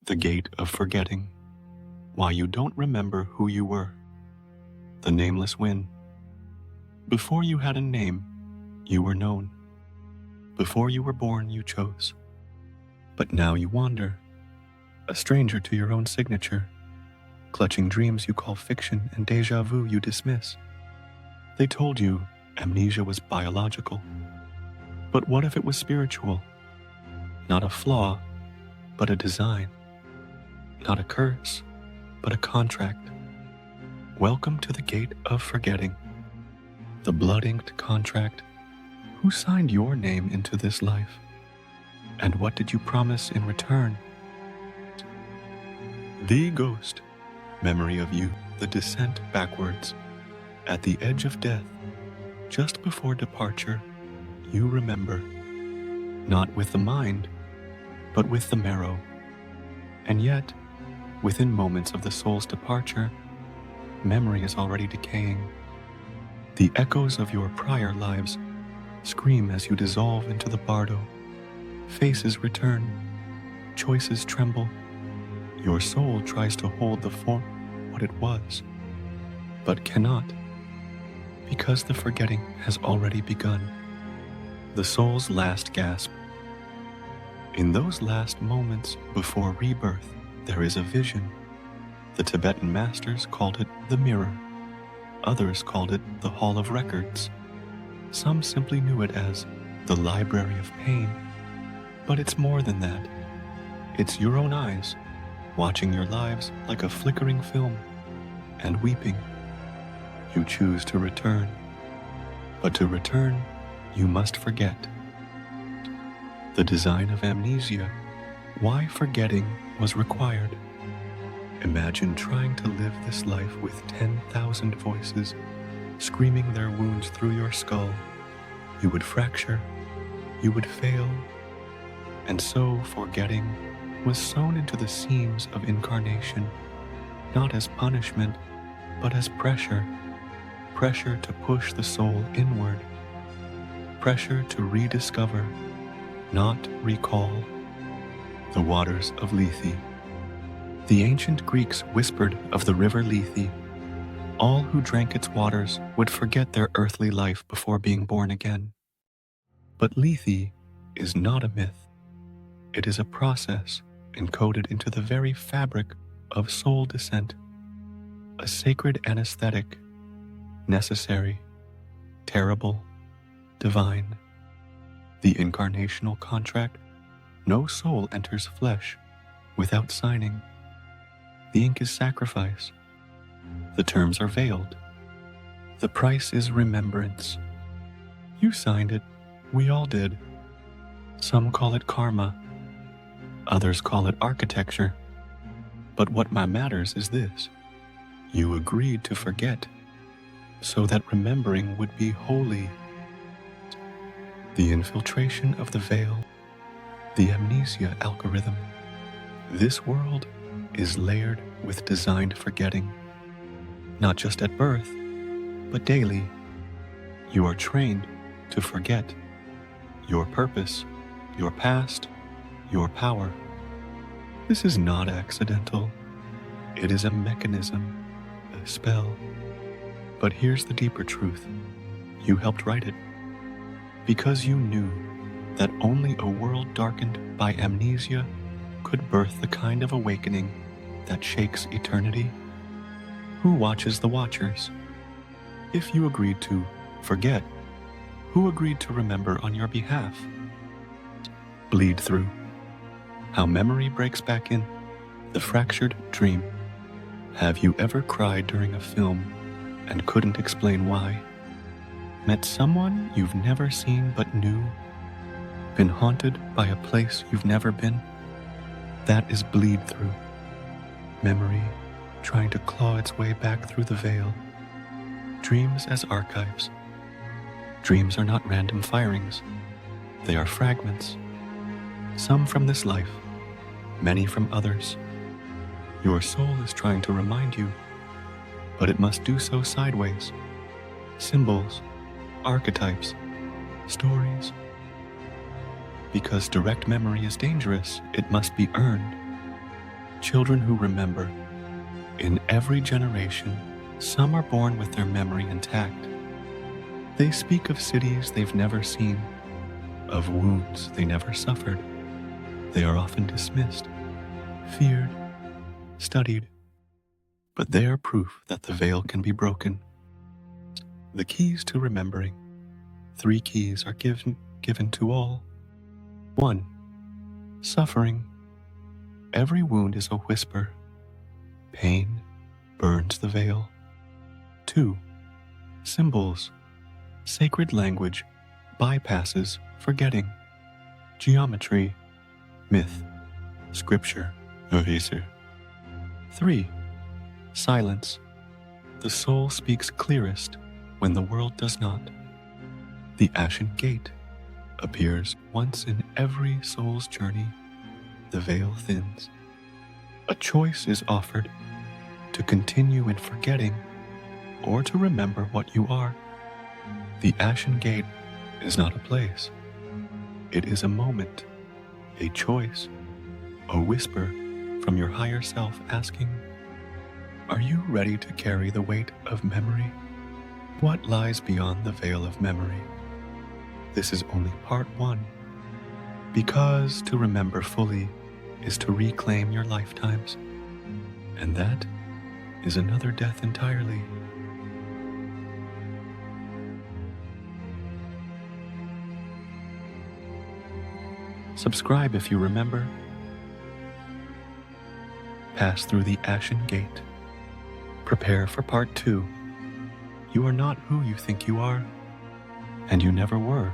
The gate of forgetting. Why you don't remember who you were. The nameless win. Before you had a name, you were known. Before you were born, you chose. But now you wander, a stranger to your own signature, clutching dreams you call fiction and déjà vu you dismiss. They told you amnesia was biological. But what if it was spiritual? Not a flaw, but a design. Not a curse, but a contract. Welcome to the gate of forgetting. The blood-inked contract. Who signed your name into this life? And what did you promise in return? The ghost, memory of you, the descent backwards. At the edge of death, just before departure, you remember. Not with the mind, but with the marrow. And yet, within moments of the soul's departure, memory is already decaying. The echoes of your prior lives scream as you dissolve into the bardo. Faces return, choices tremble. Your soul tries to hold the form what it was, but cannot, because the forgetting has already begun. The soul's last gasp. In those last moments before rebirth, there is a vision. The Tibetan masters called it the mirror. Others called it the Hall of Records. Some simply knew it as the Library of Pain. But it's more than that. It's your own eyes, watching your lives like a flickering film, and weeping. You choose to return. But to return, you must forget. The design of amnesia, why forgetting was required. Imagine trying to live this life with 10,000 voices screaming their wounds through your skull. You would fracture, you would fail, and so forgetting was sewn into the seams of incarnation, not as punishment, but as pressure. Pressure to push the soul inward. Pressure to rediscover, not recall. The waters of Lethe. The ancient Greeks whispered of the river Lethe. All who drank its waters would forget their earthly life before being born again. But Lethe is not a myth. It is a process encoded into the very fabric of soul descent. A sacred anesthetic, necessary, terrible, divine. The incarnational contract, no soul enters flesh without signing. The ink is sacrifice. The terms are veiled. The price is remembrance. You signed it, we all did. Some call it karma. Others call it architecture. But what matters is this. You agreed to forget, so that remembering would be holy. The infiltration of the veil, the amnesia algorithm. This world is layered with designed forgetting. Not just at birth, but daily. You are trained to forget your purpose, your past, your power. This is not accidental. It is a mechanism, a spell. But here's the deeper truth. You helped write it. Because you knew that only a world darkened by amnesia could birth the kind of awakening that shakes eternity. Who watches the watchers? If you agreed to forget, who agreed to remember on your behalf? Bleed through. How memory breaks back in, the fractured dream. Have you ever cried during a film and couldn't explain why? Met someone you've never seen but knew? Been haunted by a place you've never been? That is bleed through. Memory trying to claw its way back through the veil. Dreams as archives. Dreams are not random firings. They are fragments. Some from this life, many from others. Your soul is trying to remind you, but it must do so sideways. Symbols, archetypes, stories. Because direct memory is dangerous, it must be earned. children who remember. In every generation, some are born with their memory intact. They speak of cities they've never seen, of wounds they never suffered. They are often dismissed, feared, studied, but they are proof that the veil can be broken. The keys to remembering. 3 keys are given to all. 1. Suffering. Every wound is a whisper. Pain burns the veil. 2. Symbols. Sacred language bypasses forgetting. Geometry. Myth. Scripture. Eraser. 3. Silence. The soul speaks clearest when the world does not. The Ashen Gate appears once in every soul's journey. The veil thins. A choice is offered to continue in forgetting or to remember what you are. The Ashen Gate is not a place. It is a moment, a choice, a whisper from your higher self asking, are you ready to carry the weight of memory? What lies beyond the veil of memory? This is only part 1, because to remember fully is to reclaim your lifetimes, and that is another death entirely. Subscribe if you remember. Pass through the Ashen Gate. Prepare for part 2. You are not who you think you are, and you never were.